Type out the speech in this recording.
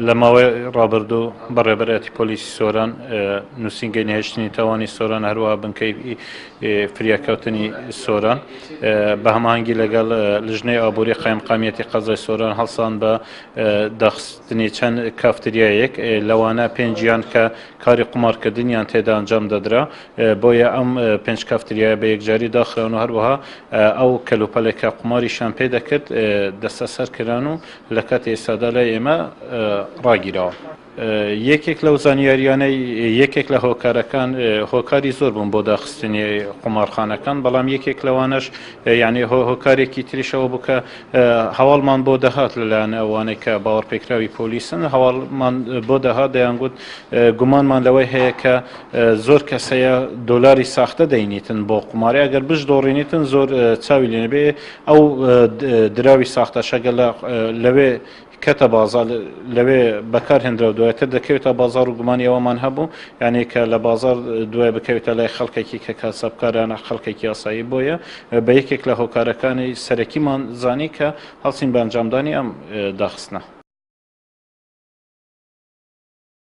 لە ماوەی ڕابردوو بەڕێبەرەتی پۆلیسی سۆران نووسینگەی نهێشتنی تاوانی سۆران هەروەها بنکەی فریاکەوتنی سۆران بە هەماهەنگی لەگەڵ لژنەی ئابووری قایمقامیەتی قەزای سۆران هەڵسان بە دەخستنی چەند کافتریایەک لەوانە پێنجیان کە کاری قمارکردنیان تێدا ئەنجام دەدرا بۆیە ئەم پێنج کافتریایە بە یەکجاری داخراون و هەروەها ئەو کەلوپەلێکە قماریشان پێ دەکرد دەستە سەرکردان و لە کاتی ئێستادا لای ئێمە ڕاگیرەوە. یەکێک لەو زانیاریانەی یەکێک لە هۆکارەکان هۆکاری زۆر بوون بۆ داخستنی قمارخانەکان بەڵام یەکێک لەوانش یعنی هۆکارێکی تریشەوە بووکە هەواڵمان بۆ دەهات لەلایەن ئەوانەی کە باوەڕپێکراوی پۆلیسن هەواڵمان بۆ دەهات دەیانگوت گومانمان لەوەی هەیە کە زۆر کەسەیە دۆلاری ساختە دەینیتن بۆ قماری ئەگەر بشدۆڕینیتن زۆر چاوی لێ نەبێ ئەو دراوی ساختەشەگە لەوێ کەتە بازار لەوێ بەکار هێنرا دوایەتر دەکەوێتە بازار و گومانی ئەوەمان هەبوو یعنی کە لە بازار دوای بکەوێتە لای خەڵکێکی کە کاسەبکارانە خەڵکێکی یاسایی بۆیە بە یەکێک لە هۆکارەکانی سەرەکیمان زانی کە هەڵسین بە ئەنجامدانی ئەم داخستنە.